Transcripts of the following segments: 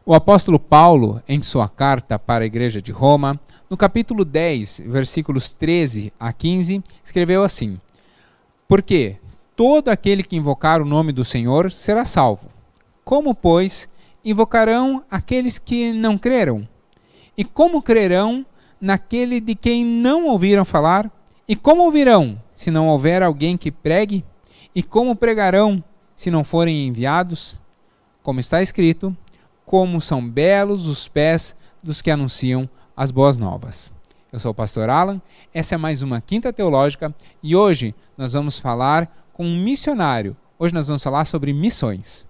O apóstolo Paulo, em sua carta para a igreja de Roma, no capítulo 10, versículos 13 a 15, escreveu assim: Porque todo aquele que invocar o nome do Senhor será salvo. Como, pois, invocarão aqueles que não creram? E como crerão naquele de quem não ouviram falar? E como ouvirão, se não houver alguém que pregue? E como pregarão, se não forem enviados? Como está escrito: como são belos os pés dos que anunciam as boas novas. Eu sou o pastor Alan, essa é mais uma Quinta Teológica e hoje nós vamos falar com um missionário. Hoje nós vamos falar sobre missões.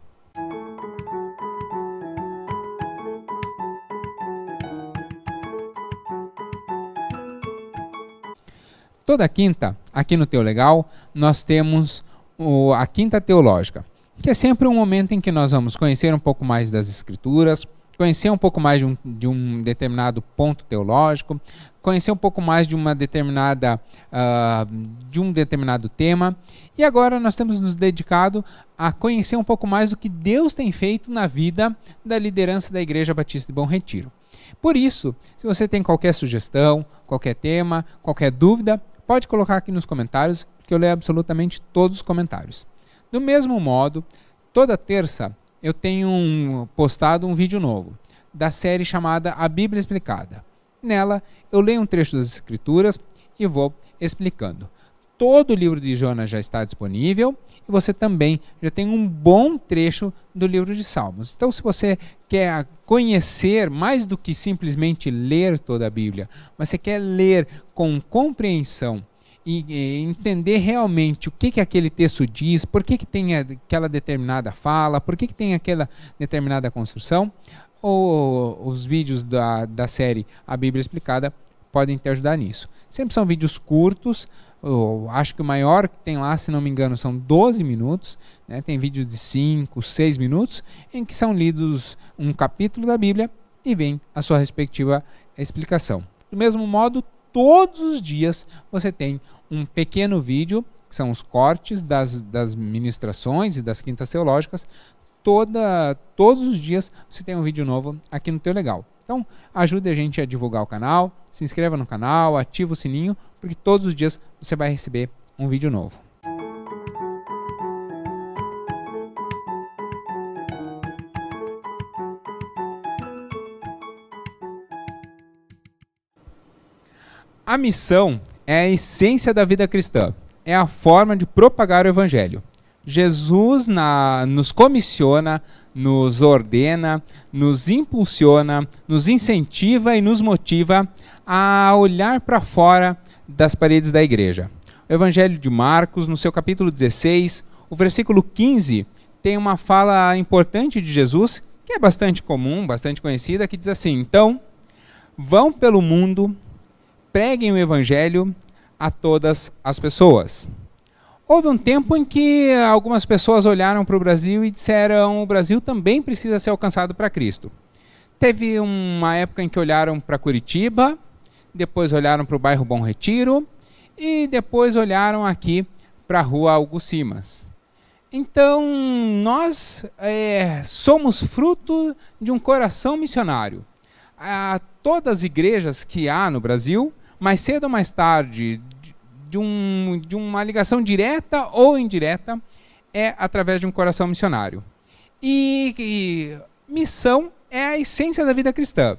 Toda quinta, aqui no Teu Legal, nós temos a Quinta Teológica, que é sempre um momento em que nós vamos conhecer um pouco mais das Escrituras, conhecer um pouco mais de um determinado ponto teológico, conhecer um pouco mais de um determinado tema. E agora nós temos nos dedicado a conhecer um pouco mais do que Deus tem feito na vida da liderança da Igreja Batista de Bom Retiro. Por isso, se você tem qualquer sugestão, qualquer tema, qualquer dúvida, pode colocar aqui nos comentários, porque eu leio absolutamente todos os comentários. Do mesmo modo, toda terça eu tenho postado um vídeo novo da série chamada A Bíblia Explicada. Nela, eu leio um trecho das Escrituras e vou explicando. Todo o livro de Jonas já está disponível e você também já tem um bom trecho do livro de Salmos. Então, se você quer conhecer mais do que simplesmente ler toda a Bíblia, mas você quer ler com compreensão e entender realmente o que aquele texto diz, por que tem aquela determinada fala, por que tem aquela determinada construção, os vídeos da série A Bíblia Explicada podem te ajudar nisso. Sempre são vídeos curtos, acho que o maior que tem lá, se não me engano, são 12 minutos, né? Tem vídeos de 5, 6 minutos, em que são lidos um capítulo da Bíblia e vem a sua respectiva explicação. Do mesmo modo, todos os dias você tem um pequeno vídeo, que são os cortes das ministrações e das quintas teológicas. Todos os dias você tem um vídeo novo aqui no Teu Legal. Então, ajude a gente a divulgar o canal, se inscreva no canal, ativa o sininho, porque todos os dias você vai receber um vídeo novo. A missão é a essência da vida cristã, é a forma de propagar o Evangelho. Jesus nos comissiona, nos ordena, nos impulsiona, nos incentiva e nos motiva a olhar para fora das paredes da igreja. O Evangelho de Marcos, no seu capítulo 16, o versículo 15, tem uma fala importante de Jesus, que é bastante comum, bastante conhecida, que diz assim: então, vão pelo mundo, preguem o Evangelho a todas as pessoas. Houve um tempo em que algumas pessoas olharam para o Brasil e disseram: o Brasil também precisa ser alcançado para Cristo. Teve uma época em que olharam para Curitiba, depois olharam para o bairro Bom Retiro e depois olharam aqui para a rua Augusto Simas. Então, nós somos fruto de um coração missionário. Todas as igrejas que há no Brasil, mais cedo ou mais tarde, de uma ligação direta ou indireta, é através de um coração missionário. E missão é a essência da vida cristã.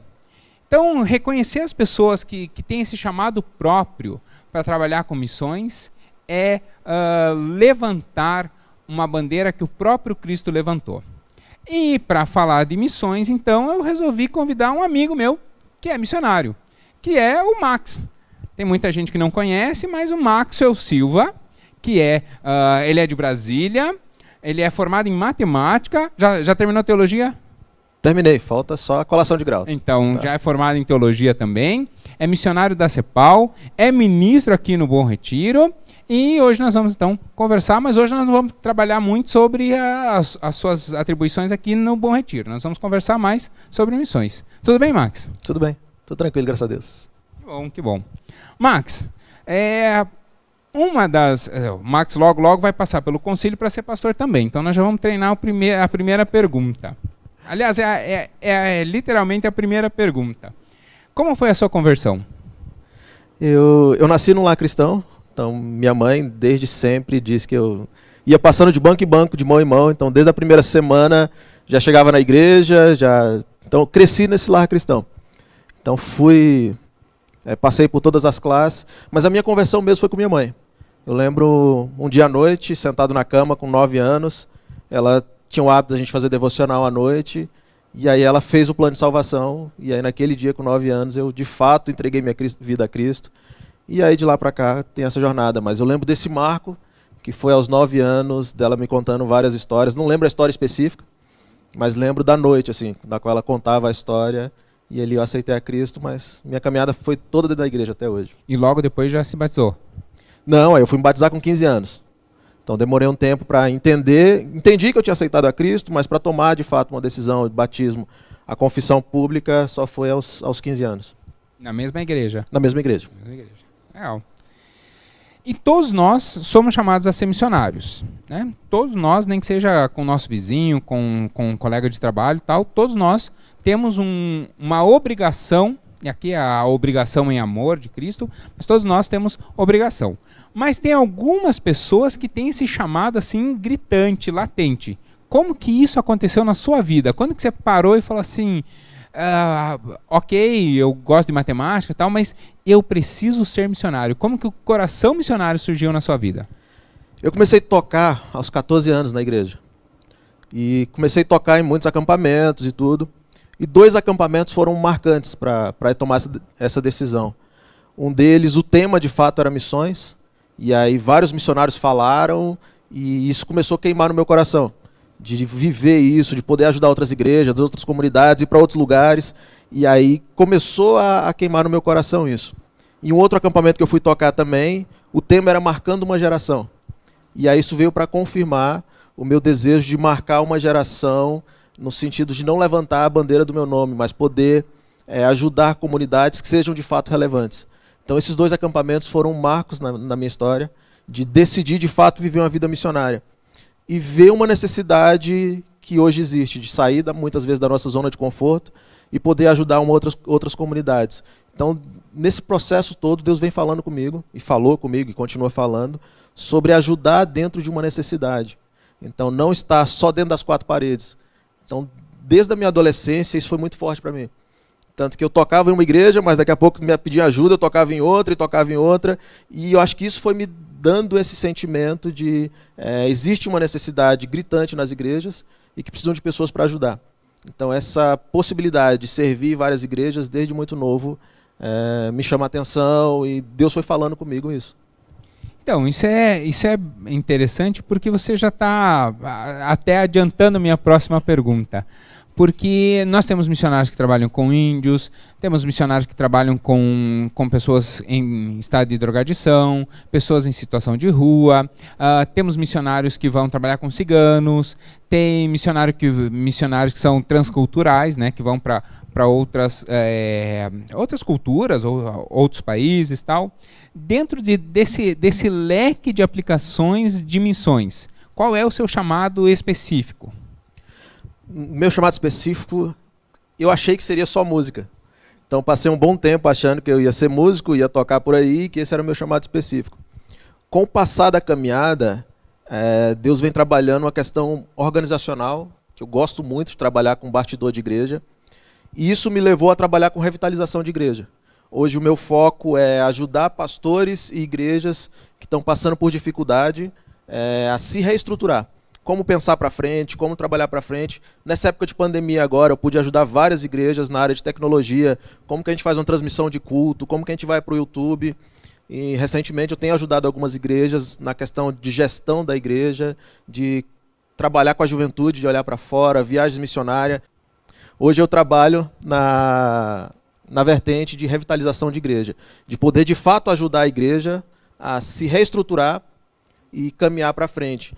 Então, reconhecer as pessoas que têm esse chamado próprio para trabalhar com missões é levantar uma bandeira que o próprio Cristo levantou. E para falar de missões, então, eu resolvi convidar um amigo meu, que é missionário, que é o Max. Tem muita gente que não conhece, mas o Maxwell Silva, que ele é de Brasília, ele é formado em matemática. Já terminou teologia? Terminei, falta só a colação de grau. Então, tá. Já é formado em teologia também, é missionário da CEPAL, é ministro aqui no Bom Retiro, e hoje nós vamos então conversar, mas hoje nós não vamos trabalhar muito sobre as suas atribuições aqui no Bom Retiro. Nós vamos conversar mais sobre missões. Tudo bem, Max? Tudo bem, tudo tranquilo, graças a Deus. Que bom. Max, o Max logo vai passar pelo concílio para ser pastor também. Então nós já vamos treinar a primeira pergunta. Aliás, é literalmente a primeira pergunta. Como foi a sua conversão? Eu nasci num lar cristão, então minha mãe desde sempre disse que eu ia passando de banco em banco, de mão em mão, então desde a primeira semana já chegava na igreja, então eu cresci nesse lar cristão. Então passei por todas as classes, mas a minha conversão mesmo foi com minha mãe. Eu lembro um dia à noite, sentado na cama com 9 anos, ela tinha o hábito da gente fazer devocional à noite, e aí ela fez o plano de salvação, e aí naquele dia com 9 anos eu de fato entreguei minha vida a Cristo, e aí de lá para cá tem essa jornada. Mas eu lembro desse marco, que foi aos 9 anos, dela me contando várias histórias, não lembro a história específica, mas lembro da noite, assim, da qual ela contava a história, e ali eu aceitei a Cristo, mas minha caminhada foi toda dentro da igreja até hoje. E logo depois já se batizou? Não, aí eu fui me batizar com 15 anos. Então demorei um tempo para entendi que eu tinha aceitado a Cristo, mas para tomar de fato uma decisão de batismo, a confissão pública só foi aos 15 anos. Na mesma igreja? Na mesma igreja. Na mesma igreja. Legal. E todos nós somos chamados a ser missionários, né? Todos nós, nem que seja com o nosso vizinho, com um colega de trabalho e tal, todos nós temos uma obrigação, e aqui é a obrigação em amor de Cristo, mas todos nós temos obrigação. Mas tem algumas pessoas que têm esse chamado assim gritante, latente. Como que isso aconteceu na sua vida? Quando que você parou e falou assim, ok, eu gosto de matemática e tal, mas eu preciso ser missionário. Como que o coração missionário surgiu na sua vida? Eu comecei a tocar aos 14 anos na igreja. E comecei a tocar em muitos acampamentos e tudo. E 2 acampamentos foram marcantes para tomar essa decisão. Um deles, o tema de fato era missões. E aí vários missionários falaram e isso começou a queimar no meu coração. De viver isso, de poder ajudar outras igrejas, outras comunidades, ir para outros lugares. E aí começou a queimar no meu coração isso. Em um outro acampamento que eu fui tocar também, o tema era marcando uma geração. E aí isso veio para confirmar o meu desejo de marcar uma geração no sentido de não levantar a bandeira do meu nome, mas poder ajudar comunidades que sejam de fato relevantes. Então esses 2 acampamentos foram marcos na minha história, de decidir de fato viver uma vida missionária. E ver uma necessidade que hoje existe, de sair muitas vezes da nossa zona de conforto e poder ajudar outras comunidades. Então, nesse processo todo, Deus vem falando comigo, e falou comigo, e continua falando, sobre ajudar dentro de uma necessidade. Então, não estar só dentro das 4 paredes. Então, desde a minha adolescência, isso foi muito forte para mim. Tanto que eu tocava em uma igreja, mas daqui a pouco me pediam ajuda, eu tocava em outra, e tocava em outra, e eu acho que isso foi me dando esse sentimento de existe uma necessidade gritante nas igrejas e que precisam de pessoas para ajudar. Então essa possibilidade de servir várias igrejas desde muito novo me chama a atenção e Deus foi falando comigo isso. Então, isso é interessante porque você já está até adiantando a minha próxima pergunta. Porque nós temos missionários que trabalham com índios, temos missionários que trabalham com pessoas em estado de drogadição, pessoas em situação de rua, temos missionários que vão trabalhar com ciganos, tem missionários que são transculturais, né, que vão para outras culturas, ou outros países e tal. Dentro desse leque de aplicações de missões, qual é o seu chamado específico? Meu chamado específico, eu achei que seria só música. Então passei um bom tempo achando que eu ia ser músico, ia tocar por aí, que esse era o meu chamado específico. Com o passar da caminhada, Deus vem trabalhando uma questão organizacional, que eu gosto muito de trabalhar com bastidor de igreja, e isso me levou a trabalhar com revitalização de igreja. Hoje o meu foco é ajudar pastores e igrejas que estão passando por dificuldade a se reestruturar. Como pensar para frente, como trabalhar para frente. Nessa época de pandemia agora, eu pude ajudar várias igrejas na área de tecnologia, como que a gente faz uma transmissão de culto, como que a gente vai para o YouTube. E recentemente eu tenho ajudado algumas igrejas na questão de gestão da igreja, de trabalhar com a juventude, de olhar para fora, viagens missionárias. Hoje eu trabalho na vertente de revitalização de igreja, de poder de fato ajudar a igreja a se reestruturar e caminhar para frente.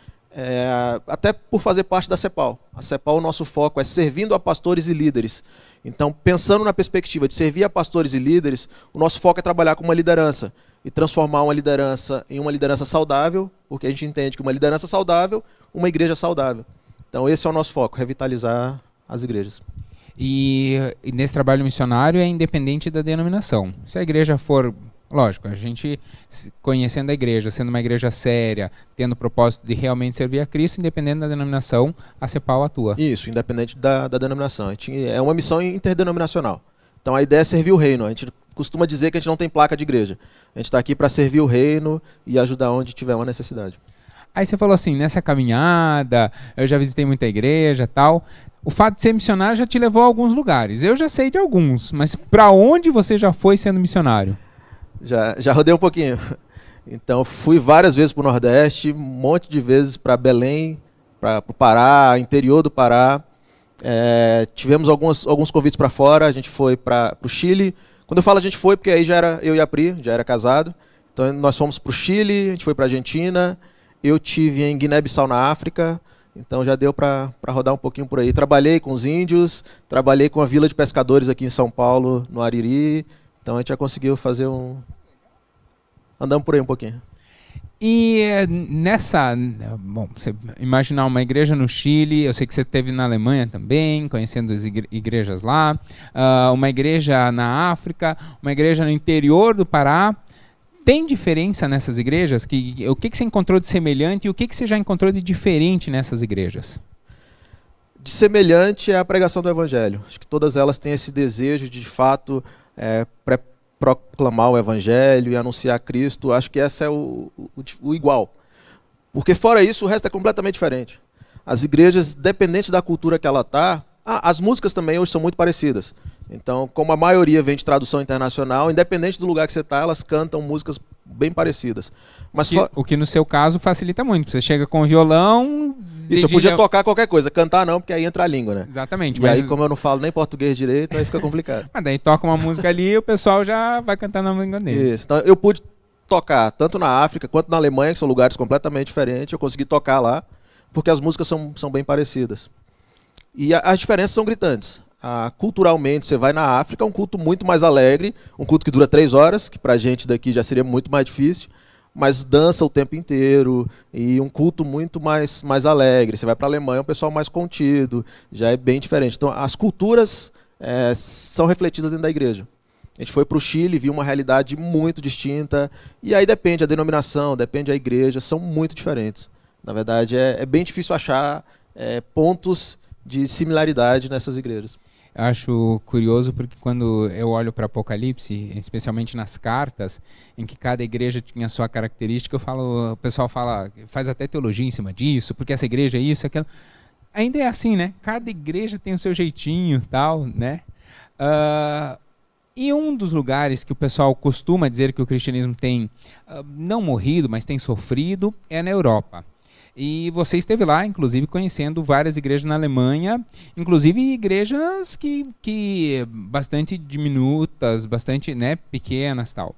Até por fazer parte da CEPAL. A CEPAL, o nosso foco é servindo a pastores e líderes. Então, pensando na perspectiva de servir a pastores e líderes, o nosso foco é trabalhar com uma liderança e transformar uma liderança em uma liderança saudável, porque a gente entende que uma liderança saudável, uma igreja saudável. Então, esse é o nosso foco, revitalizar as igrejas. E nesse trabalho missionário é independente da denominação. Se a igreja for, lógico, a gente conhecendo a igreja, sendo uma igreja séria, tendo o propósito de realmente servir a Cristo, independente da denominação, a CEPAL atua. Isso, independente da denominação. É uma missão interdenominacional. Então a ideia é servir o reino. A gente costuma dizer que a gente não tem placa de igreja. A gente está aqui para servir o reino e ajudar onde tiver uma necessidade. Aí você falou assim, nessa caminhada, eu já visitei muita igreja e tal. O fato de ser missionário já te levou a alguns lugares. Eu já sei de alguns, mas para onde você já foi sendo missionário? Já rodei um pouquinho. Então fui várias vezes para o Nordeste, um monte de vezes para Belém, para o Pará, interior do Pará. Tivemos alguns convites para fora, a gente foi para o Chile. Quando eu falo a gente foi, porque aí já era eu e a Pri, já era casado. Então nós fomos para o Chile, a gente foi para a Argentina. Eu tive em Guiné-Bissau, na África, então já deu para rodar um pouquinho por aí. Trabalhei com os índios, trabalhei com a vila de pescadores aqui em São Paulo, no Ariri. Então a gente já conseguiu fazer andamos por aí um pouquinho. E bom, você imaginar uma igreja no Chile, eu sei que você esteve na Alemanha também, conhecendo as igrejas lá, uma igreja na África, uma igreja no interior do Pará. Tem diferença nessas igrejas? O que você encontrou de semelhante e o que você já encontrou de diferente nessas igrejas? De semelhante é a pregação do Evangelho. Acho que todas elas têm esse desejo de fato, proclamar o Evangelho e anunciar Cristo. Acho que essa é o igual. Porque fora isso, o resto é completamente diferente. As igrejas, dependente da cultura que ela está, as músicas também hoje são muito parecidas. Então, como a maioria vem de tradução internacional, independente do lugar que você está, elas cantam músicas bem parecidas. Mas o que no seu caso facilita muito. Você chega com o violão... Isso, eu podia tocar qualquer coisa. Cantar não, porque aí entra a língua, né? Exatamente. E aí, como eu não falo nem português direito, aí fica complicado. Mas daí toca uma música ali e o pessoal já vai cantar na língua dele. Isso. Então, eu pude tocar tanto na África quanto na Alemanha, que são lugares completamente diferentes. Eu consegui tocar lá, porque as músicas são bem parecidas. E as diferenças são gritantes. Culturalmente, você vai na África, é um culto muito mais alegre, um culto que dura 3 horas, que pra gente daqui já seria muito mais difícil, mas dança o tempo inteiro, e um culto muito mais alegre. Você vai para a Alemanha, é um pessoal mais contido, já é bem diferente. Então, as culturas são refletidas dentro da igreja. A gente foi para o Chile, viu uma realidade muito distinta, e aí depende a denominação, depende a igreja, são muito diferentes. Na verdade, é bem difícil achar pontos de similaridade nessas igrejas. Acho curioso porque quando eu olho para Apocalipse, especialmente nas cartas, em que cada igreja tinha a sua característica, o pessoal faz até teologia em cima disso, porque essa igreja é isso, aquilo. Ainda é assim, né? Cada igreja tem o seu jeitinho, tal, né? E um dos lugares que o pessoal costuma dizer que o cristianismo tem não morrido, mas tem sofrido, é na Europa. E você esteve lá, inclusive, conhecendo várias igrejas na Alemanha, inclusive igrejas que bastante diminutas, bastante, né, pequenas, tal.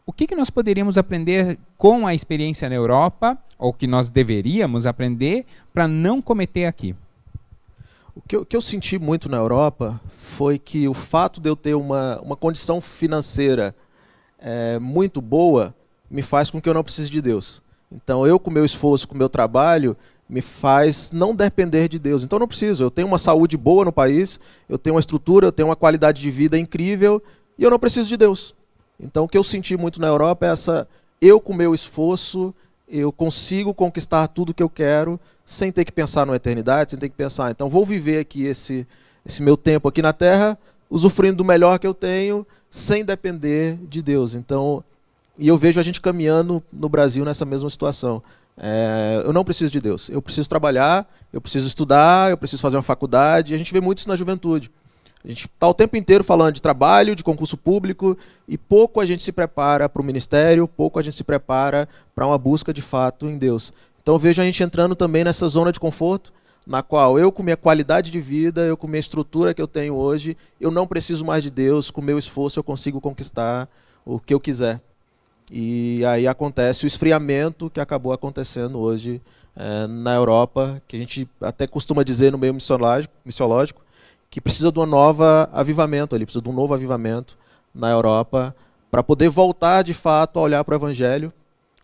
O que nós poderíamos aprender com a experiência na Europa, ou que nós deveríamos aprender, para não cometer aqui? O que eu senti muito na Europa foi que o fato de eu ter uma condição financeira muito boa me faz com que eu não precise de Deus. Então, eu com o meu esforço, com o meu trabalho, me faz não depender de Deus. Então, eu não preciso. Eu tenho uma saúde boa no país, eu tenho uma estrutura, eu tenho uma qualidade de vida incrível, e eu não preciso de Deus. Então, o que eu senti muito na Europa é eu com o meu esforço, eu consigo conquistar tudo que eu quero, sem ter que pensar na eternidade, sem ter que pensar, então, vou viver aqui esse meu tempo aqui na Terra, usufruindo do melhor que eu tenho, sem depender de Deus. Então, e eu vejo a gente caminhando no Brasil nessa mesma situação. Eu não preciso de Deus. Eu preciso trabalhar, eu preciso estudar, eu preciso fazer uma faculdade. A gente vê muito isso na juventude. A gente está o tempo inteiro falando de trabalho, de concurso público, e pouco a gente se prepara para o ministério, pouco a gente se prepara para uma busca de fato em Deus. Então eu vejo a gente entrando também nessa zona de conforto, na qual eu, com minha qualidade de vida, eu com minha estrutura que eu tenho hoje, eu não preciso mais de Deus, com o meu esforço eu consigo conquistar o que eu quiser. E aí acontece o esfriamento que acabou acontecendo hoje na Europa, que a gente até costuma dizer no meio missiológico, que precisa de um novo avivamento, precisa de um novo avivamento na Europa, para poder voltar de fato a olhar para o Evangelho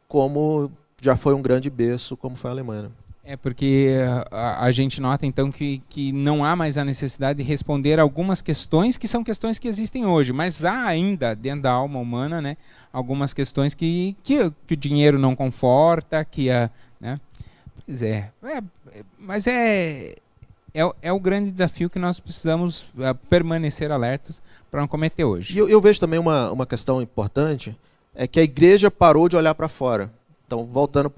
como já foi um grande berço, como foi a Alemanha. É porque a gente nota então que não há mais a necessidade de responder algumas questões que são questões que existem hoje, mas há ainda dentro da alma humana, né, algumas questões que o dinheiro não conforta, né? Pois mas é o grande desafio que nós precisamos permanecer alertas para não cometer hoje. E eu vejo também uma questão importante, é que a igreja parou de olhar para fora. Então, voltando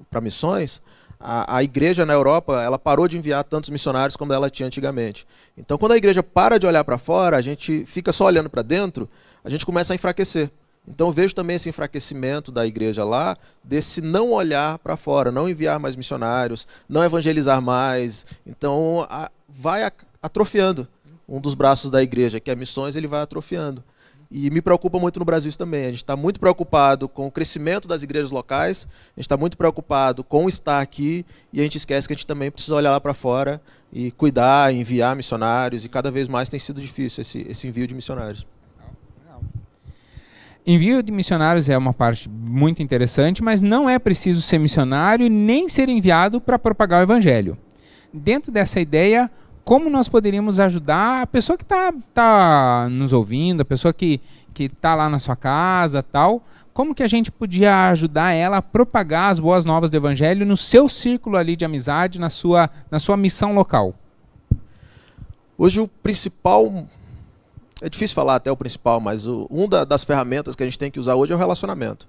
para missões, a igreja na Europa, ela parou de enviar tantos missionários como ela tinha antigamente. Então, quando a igreja para de olhar para fora, a gente fica só olhando para dentro, a gente começa a enfraquecer. Então, eu vejo também esse enfraquecimento da igreja lá, desse não olhar para fora, não enviar mais missionários, não evangelizar mais. Então, vai atrofiando um dos braços da igreja, que é missões, ele vai atrofiando. E me preocupa muito no Brasil isso também. A gente está muito preocupado com o crescimento das igrejas locais, a gente está muito preocupado com estar aqui, e a gente esquece que a gente também precisa olhar lá para fora e cuidar, enviar missionários, e cada vez mais tem sido difícil esse envio de missionários. Envio de missionários é uma parte muito interessante, mas não é preciso ser missionário nem ser enviado para propagar o evangelho. Dentro dessa ideia, como nós poderíamos ajudar a pessoa que tá nos ouvindo, a pessoa que está lá na sua casa, tal, como que a gente podia ajudar ela a propagar as boas novas do evangelho no seu círculo ali de amizade, na sua missão local? Hoje o principal, é difícil falar até o principal, mas uma das ferramentas que a gente tem que usar hoje é o relacionamento.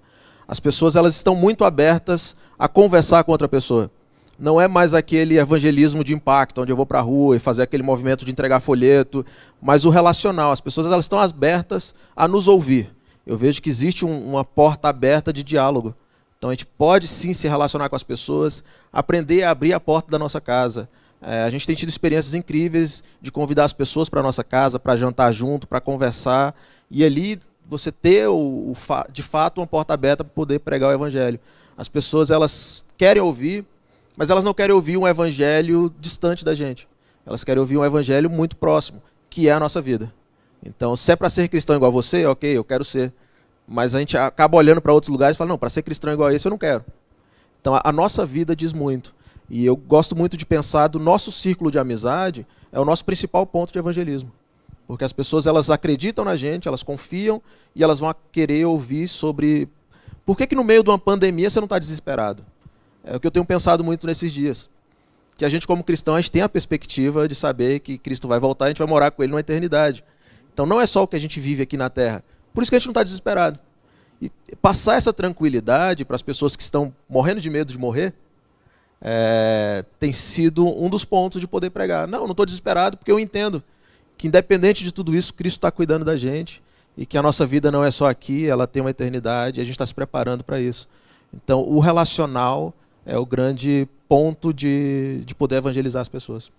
As pessoas, elas estão muito abertas a conversar com outra pessoa. Não é mais aquele evangelismo de impacto, onde eu vou para a rua e fazer aquele movimento de entregar folheto, mas o relacional. As pessoas, elas estão abertas a nos ouvir. Eu vejo que existe uma porta aberta de diálogo. Então a gente pode sim se relacionar com as pessoas, aprender a abrir a porta da nossa casa. A gente tem tido experiências incríveis de convidar as pessoas para a nossa casa, para jantar junto, para conversar, e ali você ter de fato uma porta aberta para poder pregar o evangelho. As pessoas, elas querem ouvir, mas elas não querem ouvir um evangelho distante da gente. Elas querem ouvir um evangelho muito próximo, que é a nossa vida. Então, se é para ser cristão igual a você, ok, eu quero ser. Mas a gente acaba olhando para outros lugares e fala, não, para ser cristão igual a esse eu não quero. Então, a nossa vida diz muito. E eu gosto muito de pensar do nosso círculo de amizade, é o nosso principal ponto de evangelismo. Porque as pessoas, elas acreditam na gente, elas confiam, e elas vão querer ouvir sobre por que no meio de uma pandemia você não está desesperado. É o que eu tenho pensado muito nesses dias. Que a gente, como cristão, a gente tem a perspectiva de saber que Cristo vai voltar e a gente vai morar com Ele numa eternidade. Então não é só o que a gente vive aqui na Terra. Por isso que a gente não está desesperado. E passar essa tranquilidade para as pessoas que estão morrendo de medo de morrer, tem sido um dos pontos de poder pregar. Não estou desesperado porque eu entendo que, independente de tudo isso, Cristo está cuidando da gente e que a nossa vida não é só aqui, ela tem uma eternidade e a gente está se preparando para isso. Então, o relacional é o grande ponto de poder evangelizar as pessoas.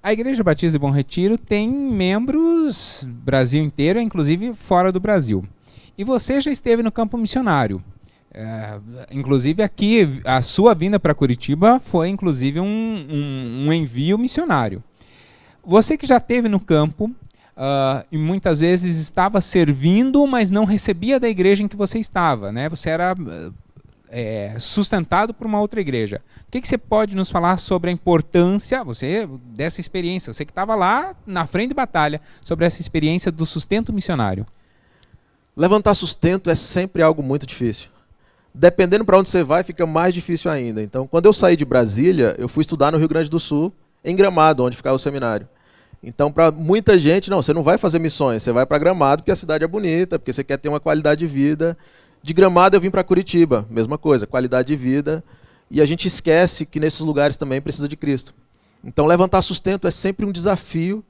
A Igreja Batista de Bom Retiro tem membros Brasil inteiro, inclusive fora do Brasil. E você já esteve no campo missionário. Inclusive aqui, a sua vinda para Curitiba foi inclusive um envio missionário. Você que já esteve no campo e muitas vezes estava servindo, mas não recebia da igreja em que você estava, né? Você era sustentado por uma outra igreja. O que você pode nos falar sobre a importância dessa experiência? Você que estava lá na frente de batalha, sobre essa experiência do sustento missionário. Levantar sustento é sempre algo muito difícil. Dependendo para onde você vai, fica mais difícil ainda. Então, quando eu saí de Brasília, eu fui estudar no Rio Grande do Sul, em Gramado, onde ficava o seminário. Então, para muita gente, não, você não vai fazer missões, você vai para Gramado porque a cidade é bonita, porque você quer ter uma qualidade de vida. De Gramado eu vim para Curitiba, mesma coisa, qualidade de vida. E a gente esquece que nesses lugares também precisa de Cristo. Então, levantar sustento é sempre um desafio,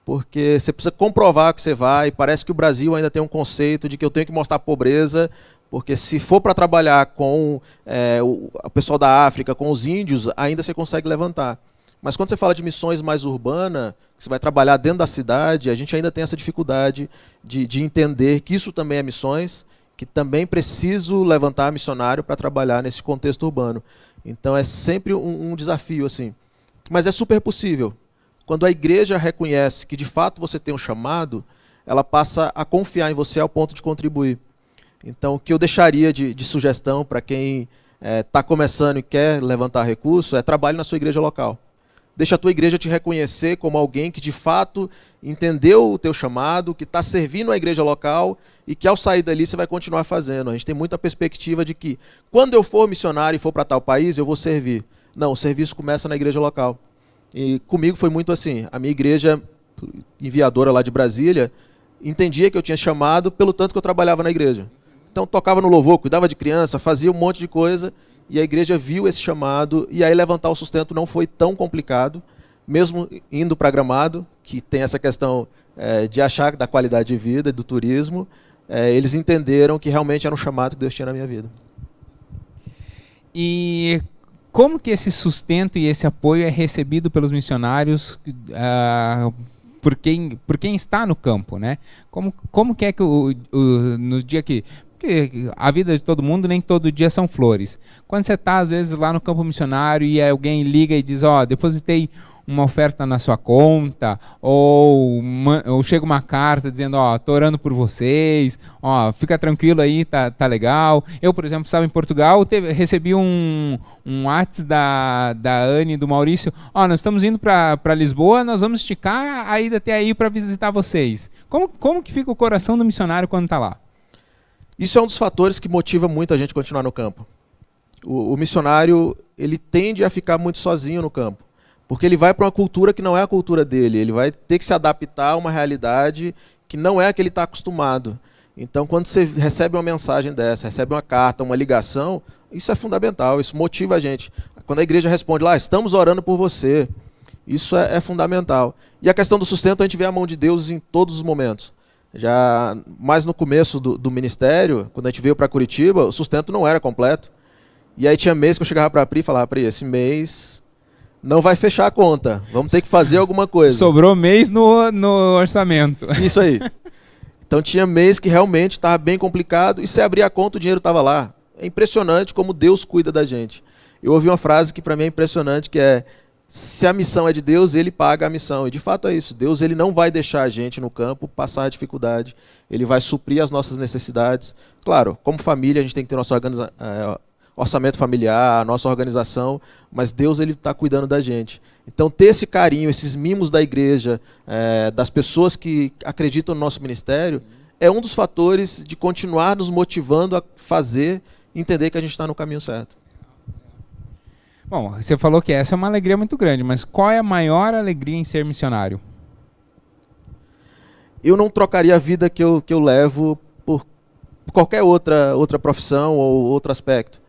porque você precisa comprovar que você vai. Parece que o Brasil ainda tem um conceito de que eu tenho que mostrar pobreza, porque se for para trabalhar com o pessoal da África, com os índios, ainda você consegue levantar. Mas quando você fala de missões mais urbanas, que você vai trabalhar dentro da cidade, a gente ainda tem essa dificuldade de entender que isso também é missões, que também preciso levantar missionário para trabalhar nesse contexto urbano. Então é sempre um desafio, assim. Mas é super possível. Quando a igreja reconhece que de fato você tem um chamado, ela passa a confiar em você ao ponto de contribuir. Então, o que eu deixaria de sugestão para quem está começando e quer levantar recurso, trabalhe na sua igreja local. Deixa a tua igreja te reconhecer como alguém que de fato entendeu o teu chamado, que está servindo a igreja local e que ao sair dali você vai continuar fazendo. A gente tem muita perspectiva de que quando eu for missionário e for para tal país, eu vou servir. Não, o serviço começa na igreja local. E comigo foi muito assim. A minha igreja enviadora lá de Brasília entendia que eu tinha chamado pelo tanto que eu trabalhava na igreja. Então tocava no louvor, cuidava de criança, fazia um monte de coisa. E a igreja viu esse chamado, e aí levantar o sustento não foi tão complicado, mesmo indo para Gramado, que tem essa questão de achar da qualidade de vida, do turismo, eles entenderam que realmente era um chamado que Deus tinha na minha vida. E como que esse sustento e esse apoio é recebido pelos missionários por quem está no campo, né? Como que é que no dia que a vida de todo mundo, nem todo dia são flores. Quando você está, às vezes, lá no campo missionário e alguém liga e diz, depositei uma oferta na sua conta, ou chega uma carta dizendo, tô orando por vocês, fica tranquilo aí, tá legal. Eu, por exemplo, estava em Portugal, recebi um WhatsApp da Anne e do Maurício, nós estamos indo para Lisboa, nós vamos esticar a ida até aí para visitar vocês. Como que fica o coração do missionário quando está lá? Isso é um dos fatores que motiva muito a gente a continuar no campo. O missionário, ele tende a ficar muito sozinho no campo, porque ele vai para uma cultura que não é a cultura dele, ele vai ter que se adaptar a uma realidade que não é a que ele está acostumado. Então, quando você recebe uma mensagem dessa, recebe uma carta, uma ligação, isso é fundamental, isso motiva a gente. Quando a igreja responde lá, estamos orando por você, isso é fundamental. E a questão do sustento, a gente vê a mão de Deus em todos os momentos. Já mais no começo do ministério, quando a gente veio para Curitiba, o sustento não era completo. E aí tinha mês que eu chegava para a Pri e falava, Pri, esse mês não vai fechar a conta, vamos ter que fazer alguma coisa. Sobrou mês no orçamento. Isso aí. Então tinha mês que realmente estava bem complicado, e se abrir a conta o dinheiro estava lá. É impressionante como Deus cuida da gente. Eu ouvi uma frase que para mim é impressionante, que é, se a missão é de Deus, Ele paga a missão. E de fato é isso. Deus, Ele não vai deixar a gente no campo passar a dificuldade. Ele vai suprir as nossas necessidades. Claro, como família, a gente tem que ter nosso orçamento familiar, a nossa organização, mas Deus, Ele está cuidando da gente. Então, ter esse carinho, esses mimos da igreja, das pessoas que acreditam no nosso ministério, é um dos fatores de continuar nos motivando a fazer e entender que a gente está no caminho certo. Bom, você falou que essa é uma alegria muito grande, mas qual é a maior alegria em ser missionário? Eu não trocaria a vida que eu levo por qualquer outra profissão ou outro aspecto.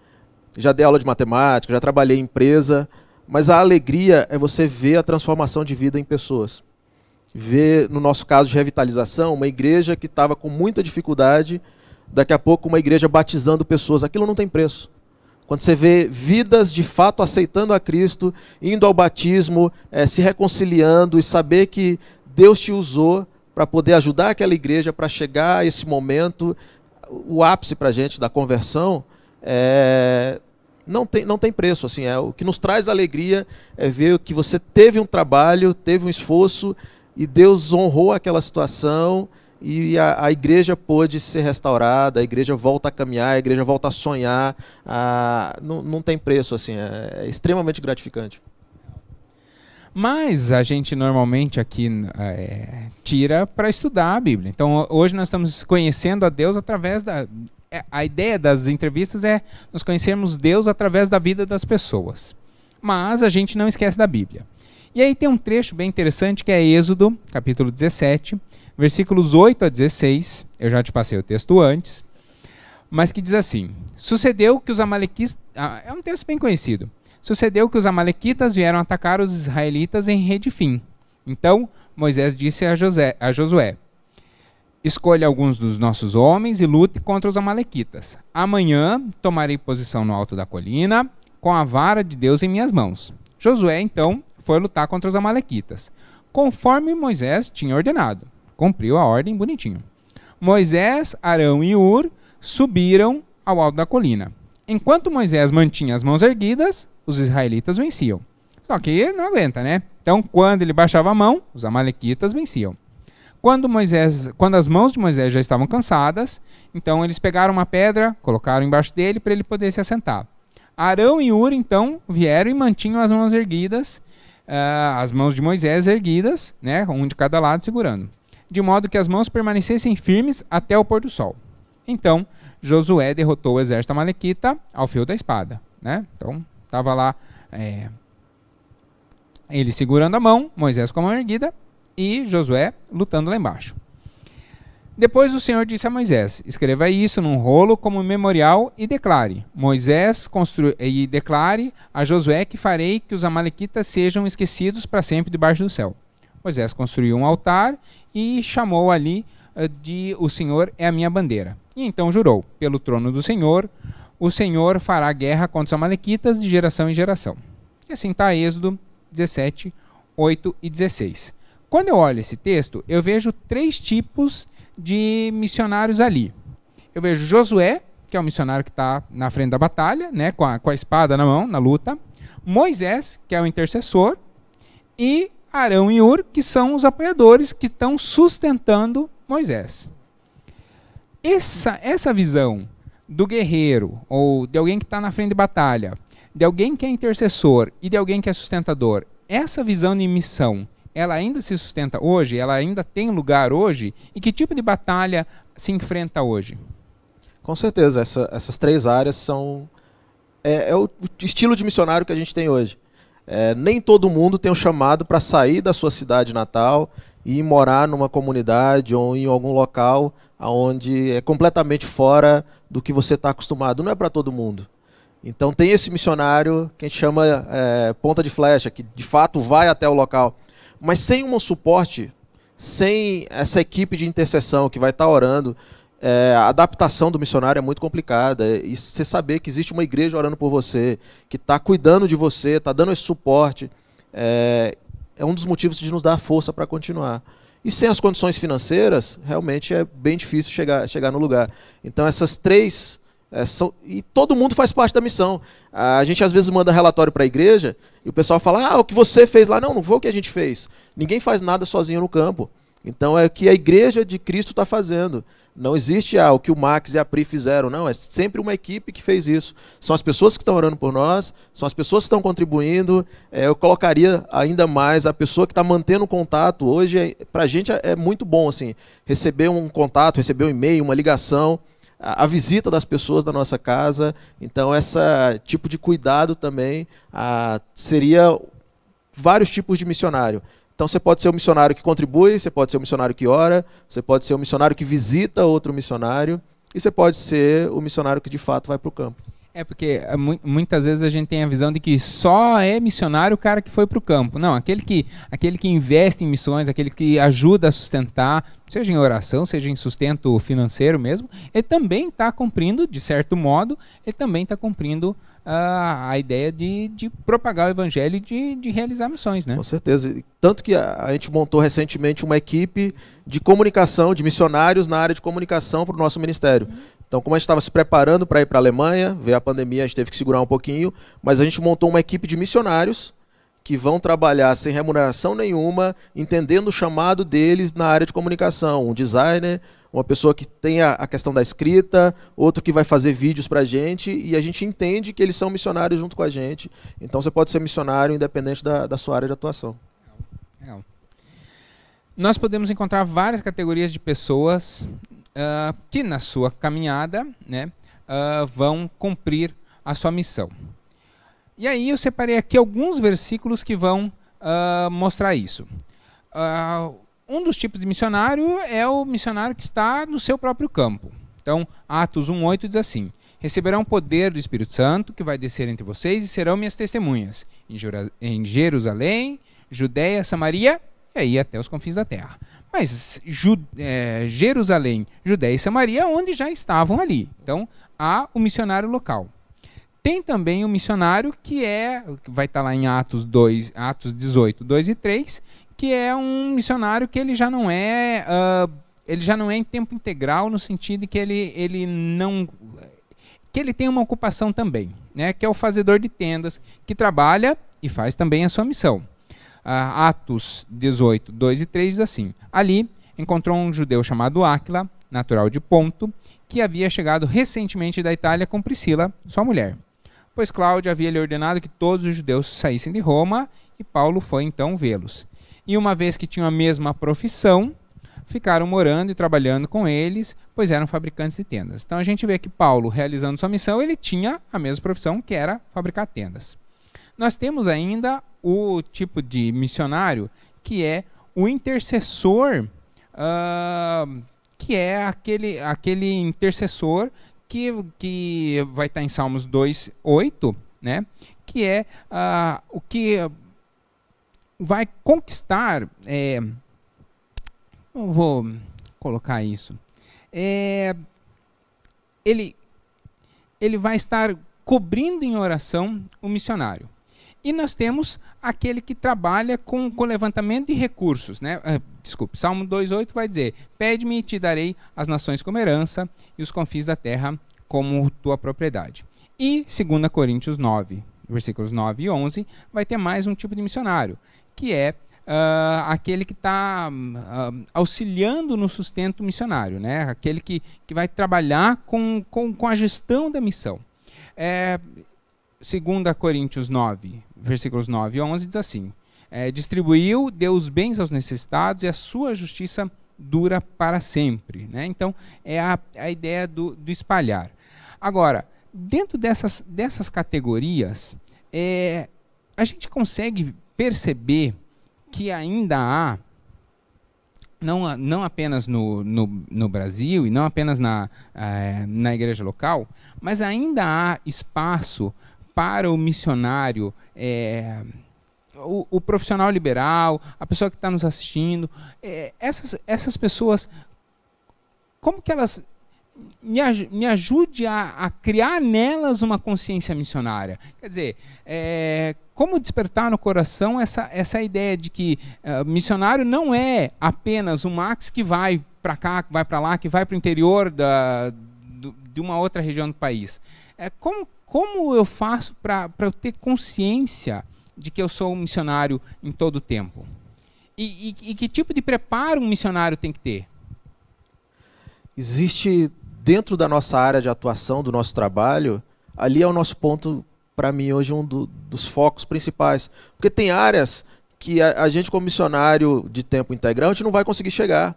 Já dei aula de matemática, já trabalhei em empresa, mas a alegria é você ver a transformação de vida em pessoas. Ver, no nosso caso de revitalização, uma igreja que estava com muita dificuldade, daqui a pouco uma igreja batizando pessoas. Aquilo não tem preço. Quando você vê vidas de fato aceitando a Cristo, indo ao batismo, se reconciliando e saber que Deus te usou para poder ajudar aquela igreja para chegar a esse momento, o ápice para a gente da conversão, não tem preço. Assim, o que nos traz alegria é ver que você teve um trabalho, teve um esforço e Deus honrou aquela situação. E a igreja pôde ser restaurada, a igreja volta a caminhar, a igreja volta a sonhar. Não tem preço, assim, é extremamente gratificante. Mas a gente normalmente aqui tira para estudar a Bíblia. Então hoje nós estamos conhecendo a Deus através da... A ideia das entrevistas é nós conhecermos Deus através da vida das pessoas. Mas a gente não esquece da Bíblia. E aí tem um trecho bem interessante que é Êxodo, capítulo 17, versículos 8 a 16, eu já te passei o texto antes, mas que diz assim, sucedeu que os amalequitas, é um texto bem conhecido, sucedeu que os amalequitas vieram atacar os israelitas em Redifim. Então Moisés disse a Josué, escolha alguns dos nossos homens e lute contra os amalequitas. Amanhã tomarei posição no alto da colina, com a vara de Deus em minhas mãos. Josué, então, foi lutar contra os amalequitas, conforme Moisés tinha ordenado. Cumpriu a ordem bonitinho. Moisés, Arão e Hur subiram ao alto da colina. Enquanto Moisés mantinha as mãos erguidas, os israelitas venciam. Só que não aguenta, né? Então, quando ele baixava a mão, os amalequitas venciam. Quando as mãos de Moisés já estavam cansadas, então eles pegaram uma pedra, colocaram embaixo dele para ele poder se assentar. Arão e Hur, então, vieram e mantinham as mãos erguidas, as mãos de Moisés erguidas, né, um de cada lado segurando, de modo que as mãos permanecessem firmes até o pôr do sol. Então, Josué derrotou o exército amalequita ao fio da espada, né? Então, estava lá ele segurando a mão, Moisés com a mão erguida e Josué lutando lá embaixo. Depois o Senhor disse a Moisés: escreva isso num rolo como memorial e declare a Josué que farei que os amalequitas sejam esquecidos para sempre debaixo do céu. Moisés construiu um altar e chamou ali de o Senhor é a minha bandeira. E então jurou: pelo trono do Senhor, o Senhor fará guerra contra os amalequitas de geração em geração. E assim está Êxodo 17, 8 e 16. Quando eu olho esse texto, eu vejo 3 tipos de missionários ali. Eu vejo Josué, que é o missionário que está na frente da batalha, né, com a espada na mão, na luta. Moisés, que é o intercessor. E Arão e Hur, que são os apoiadores que estão sustentando Moisés. Essa visão do guerreiro, ou de alguém que está na frente de batalha, de alguém que é intercessor e de alguém que é sustentador, essa visão de missão, ela ainda se sustenta hoje? Ela ainda tem lugar hoje? E que tipo de batalha se enfrenta hoje? Com certeza, essas 3 áreas são... É o estilo de missionário que a gente tem hoje. Nem todo mundo tem um chamado para sair da sua cidade natal e morar numa comunidade ou em algum local onde é completamente fora do que você está acostumado. Não é para todo mundo. Então tem esse missionário que a gente chama ponta de flecha, que de fato vai até o local. Mas sem um suporte, sem essa equipe de intercessão que vai estar orando, a adaptação do missionário é muito complicada. E você saber que existe uma igreja orando por você, que está cuidando de você, está dando esse suporte, é um dos motivos de nos dar força para continuar. E sem as condições financeiras, realmente é bem difícil chegar no lugar. Então essas 3... e todo mundo faz parte da missão. A gente às vezes manda relatório para a igreja e o pessoal fala: o que você fez lá? Não foi o que a gente fez. Ninguém faz nada sozinho no campo. Então é o que a igreja de Cristo está fazendo. Não existe o que o Max e a Pri fizeram, não. É sempre uma equipe que fez isso. São as pessoas que estão orando por nós, são as pessoas que estão contribuindo. Eu colocaria ainda mais a pessoa que está mantendo contato. Hoje, para a gente é muito bom assim, receber um contato, receber um e-mail, uma ligação, a visita das pessoas da nossa casa. Então, esse tipo de cuidado também seria vários tipos de missionário. Então, você pode ser um missionário que contribui, você pode ser um missionário que ora, você pode ser um missionário que visita outro missionário, e você pode ser o missionário que de fato vai para o campo. Porque muitas vezes a gente tem a visão de que só é missionário o cara que foi para o campo. Não, aquele que investe em missões, aquele que ajuda a sustentar, seja em oração, seja em sustento financeiro mesmo, ele também está cumprindo, de certo modo, ele também está cumprindo a ideia de propagar o evangelho e de realizar missões, né? Com certeza. Tanto que a gente montou recentemente uma equipe de comunicação, de missionários na área de comunicação para o nosso ministério. Então, como a gente estava se preparando para ir para a Alemanha, veio a pandemia, a gente teve que segurar um pouquinho, mas a gente montou uma equipe de missionários que vão trabalhar sem remuneração nenhuma, entendendo o chamado deles na área de comunicação. Um designer, uma pessoa que tem a questão da escrita, outro que vai fazer vídeos para a gente, e a gente entende que eles são missionários junto com a gente. Então, você pode ser missionário independente da sua área de atuação. Legal. Nós podemos encontrar várias categorias de pessoas que na sua caminhada, né, vão cumprir a sua missão. E aí eu separei aqui alguns versículos que vão mostrar isso. Um dos tipos de missionário é o missionário que está no seu próprio campo. Então, Atos 1:8 diz assim: receberão poder do Espírito Santo, que vai descer entre vocês, e serão minhas testemunhas em Jerusalém, Judeia, Samaria, e aí até os confins da terra. Mas Jerusalém, Judeia e Samaria, onde já estavam ali. Então, há o missionário local. Tem também o missionário que vai estar lá em Atos 18, 2 e 3, que é um missionário que ele já não é em tempo integral, no sentido de que ele tem uma ocupação também, né, que é o fazedor de tendas, que trabalha e faz também a sua missão. Atos 18, 2 e 3 diz assim: ali encontrou um judeu chamado Áquila, natural de Ponto, que havia chegado recentemente da Itália com Priscila, sua mulher. pois Cláudio havia lhe ordenado que todos os judeus saíssem de Roma, e Paulo foi então vê-los. E uma vez que tinham a mesma profissão, ficaram morando e trabalhando com eles, pois eram fabricantes de tendas. Então a gente vê que Paulo, realizando sua missão, ele tinha a mesma profissão, que era fabricar tendas. Nós temos ainda o tipo de missionário que é o intercessor, que é aquele intercessor que vai estar em Salmos 2:8, né? Que é o que vai conquistar, eu vou colocar isso, ele vai estar cobrindo em oração o missionário. E nós temos aquele que trabalha com levantamento de recursos, né? Salmo 2:8 vai dizer: pede-me e te darei as nações como herança e os confins da terra como tua propriedade. E 2 Coríntios 9, versículos 9 e 11, vai ter mais um tipo de missionário, que é aquele que está auxiliando no sustento missionário, né? Aquele que vai trabalhar com a gestão da missão. 2 Coríntios 9, versículos 9 e 11 diz assim: distribuiu, deu os bens aos necessitados e a sua justiça dura para sempre, né? Então é a ideia do espalhar. Agora, dentro dessas categorias, a gente consegue perceber que ainda há, não apenas no Brasil e não apenas na igreja local, mas ainda há espaço para o missionário, o profissional liberal, a pessoa que está nos assistindo, essas pessoas, como que elas me ajude a criar nelas uma consciência missionária? Quer dizer, como despertar no coração essa ideia de que missionário não é apenas o Max que vai para cá, que vai para lá, que vai para o interior de uma outra região do país. Como eu faço para eu ter consciência de que eu sou um missionário em todo o tempo? E que tipo de preparo um missionário tem que ter? Existe, dentro da nossa área de atuação, do nosso trabalho, ali é o nosso ponto, para mim, hoje, dos focos principais. Porque tem áreas que a gente, como missionário de tempo integral, a gente não vai conseguir chegar.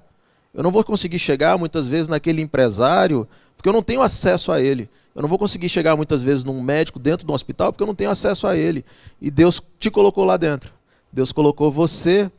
Eu não vou conseguir chegar, muitas vezes, naquele empresário, porque eu não tenho acesso a ele. Eu não vou conseguir chegar, muitas vezes, num médico dentro de um hospital, porque eu não tenho acesso a ele. E Deus te colocou lá dentro. Deus colocou você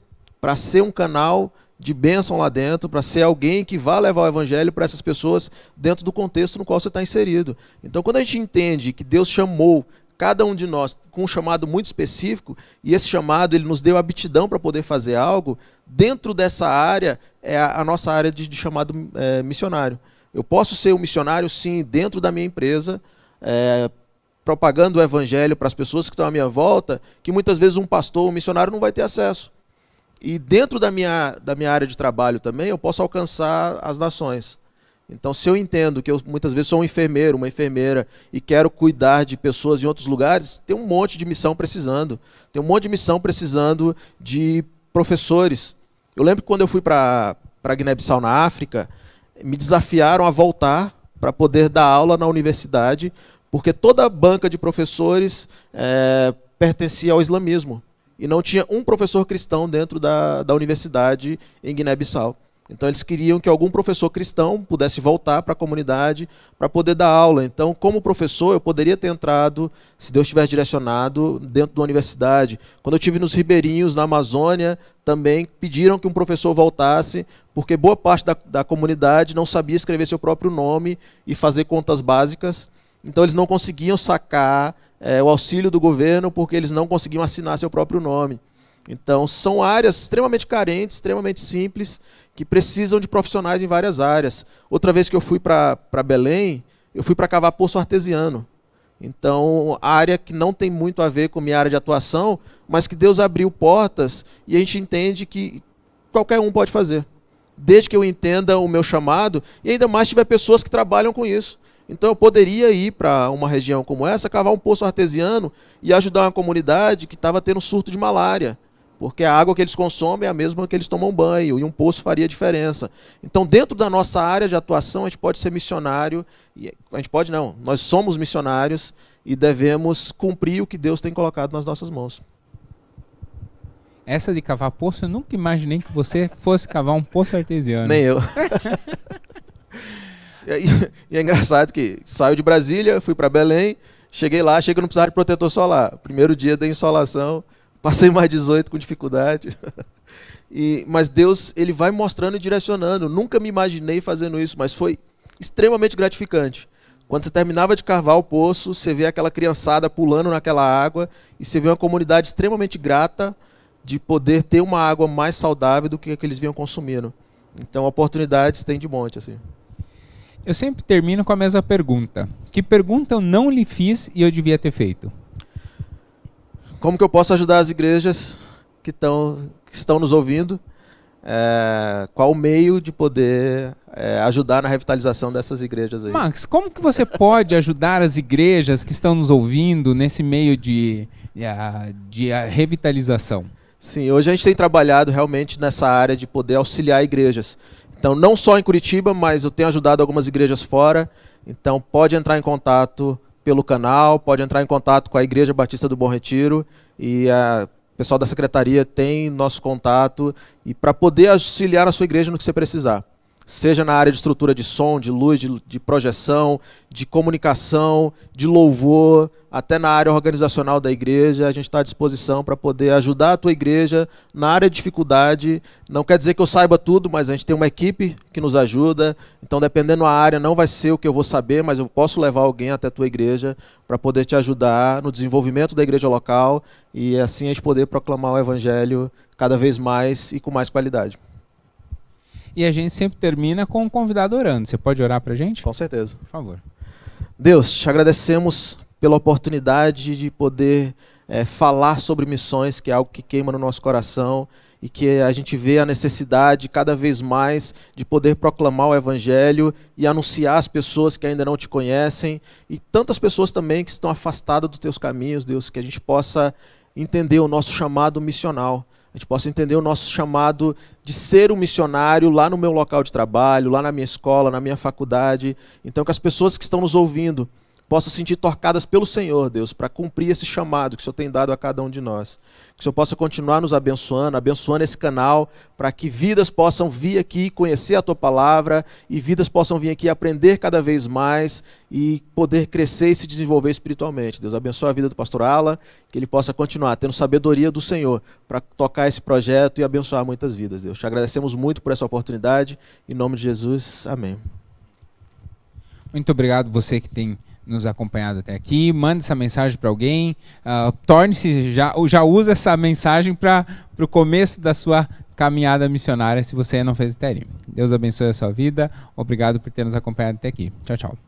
para ser um canal de bênção lá dentro, para ser alguém que vá levar o evangelho para essas pessoas dentro do contexto no qual você está inserido. Então, quando a gente entende que Deus chamou cada um de nós com um chamado muito específico, e esse chamado ele nos deu aptidão para poder fazer algo, dentro dessa área é a nossa área de chamado missionário. Eu posso ser um missionário, sim, dentro da minha empresa, propagando o evangelho para as pessoas que estão à minha volta, que muitas vezes um pastor, um missionário não vai ter acesso. E dentro da minha área de trabalho também, eu posso alcançar as nações. Então, se eu entendo que eu muitas vezes sou um enfermeiro, uma enfermeira, e quero cuidar de pessoas em outros lugares, tem um monte de missão precisando. Tem um monte de missão precisando de professores. Eu lembro que quando eu fui para Guiné-Bissau, na África, me desafiaram a voltar para poder dar aula na universidade, porque toda a banca de professores pertencia ao islamismo. E não tinha um professor cristão dentro da universidade em Guiné-Bissau. Então eles queriam que algum professor cristão pudesse voltar para a comunidade para poder dar aula. Então, como professor, eu poderia ter entrado, se Deus tivesse direcionado, dentro da universidade. Quando eu estive nos ribeirinhos, na Amazônia, também pediram que um professor voltasse, porque boa parte da comunidade não sabia escrever seu próprio nome e fazer contas básicas. Então eles não conseguiam sacar o auxílio do governo porque eles não conseguiam assinar seu próprio nome. Então são áreas extremamente carentes, extremamente simples, que precisam de profissionais em várias áreas. Outra vez que eu fui para Belém, eu fui para cavar poço artesiano. Então, área que não tem muito a ver com minha área de atuação, mas que Deus abriu portas e a gente entende que qualquer um pode fazer. Desde que eu entenda o meu chamado, e ainda mais tiver pessoas que trabalham com isso. Então eu poderia ir para uma região como essa, cavar um poço artesiano e ajudar uma comunidade que estava tendo surto de malária. porque a água que eles consomem é a mesma que eles tomam banho, e um poço faria diferença. Então, dentro da nossa área de atuação, a gente pode ser missionário, e a gente pode não, nós somos missionários e devemos cumprir o que Deus tem colocado nas nossas mãos. Essa de cavar poço, eu nunca imaginei que você fosse cavar um poço artesiano. Nem eu. E é engraçado que saio de Brasília, fui para Belém, cheguei lá, achei que eu não precisava de protetor solar. Primeiro dia da insolação, passei mais 18 com dificuldade. Mas Deus, ele vai mostrando e direcionando. Nunca me imaginei fazendo isso, mas foi extremamente gratificante. Quando você terminava de cavar o poço, você vê aquela criançada pulando naquela água e você vê uma comunidade extremamente grata de poder ter uma água mais saudável do que a que eles vinham consumindo. Então, oportunidades tem de monte, assim. Eu sempre termino com a mesma pergunta. Que pergunta eu não lhe fiz e eu devia ter feito? Como que eu posso ajudar as igrejas que estão nos ouvindo? Qual o meio de poder ajudar na revitalização dessas igrejas aí? Max, como que você pode ajudar as igrejas que estão nos ouvindo nesse meio de revitalização? Sim, hoje a gente tem trabalhado realmente nessa área de poder auxiliar igrejas. Então, não só em Curitiba, mas eu tenho ajudado algumas igrejas fora. Então, pode entrar em contato pelo canal, pode entrar em contato com a Igreja Batista do Bom Retiro e o pessoal da secretaria tem nosso contato e para poder auxiliar a sua igreja no que você precisar. Seja na área de estrutura de som, de luz, de projeção, de comunicação, de louvor, até na área organizacional da igreja, a gente está à disposição para poder ajudar a tua igreja na área de dificuldade. Não quer dizer que eu saiba tudo, mas a gente tem uma equipe que nos ajuda. Então, dependendo da área, não vai ser o que eu vou saber, mas eu posso levar alguém até a tua igreja para poder te ajudar no desenvolvimento da igreja local e assim a gente poder proclamar o evangelho cada vez mais e com mais qualidade. E a gente sempre termina com um convidado orando. Você pode orar para a gente? Com certeza. Por favor. Deus, te agradecemos pela oportunidade de poder falar sobre missões, que é algo que queima no nosso coração e que a gente vê a necessidade cada vez mais de poder proclamar o evangelho e anunciar às pessoas que ainda não te conhecem e tantas pessoas também que estão afastadas dos teus caminhos, Deus, que a gente possa entender o nosso chamado missional. A gente possa entender o nosso chamado de ser um missionário lá no meu local de trabalho, lá na minha escola, na minha faculdade. Então, que as pessoas que estão nos ouvindo possam se sentir tocadas pelo Senhor, Deus, para cumprir esse chamado que o Senhor tem dado a cada um de nós. Que o Senhor possa continuar nos abençoando, abençoando esse canal, para que vidas possam vir aqui conhecer a Tua Palavra e vidas possam vir aqui aprender cada vez mais e poder crescer e se desenvolver espiritualmente. Deus, abençoe a vida do pastor Alan, que ele possa continuar tendo sabedoria do Senhor para tocar esse projeto e abençoar muitas vidas, Deus. Te agradecemos muito por essa oportunidade. Em nome de Jesus, amém. Muito obrigado você que tem nos acompanhado até aqui. Mande essa mensagem para alguém. Torne-se, já usa essa mensagem para o começo da sua caminhada missionária, se você não fez até ali. Deus abençoe a sua vida. Obrigado por ter nos acompanhado até aqui. Tchau, tchau.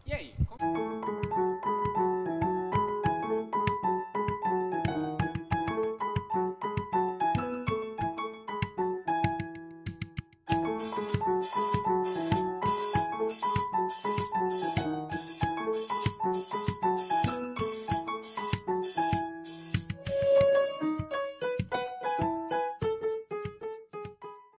E aí?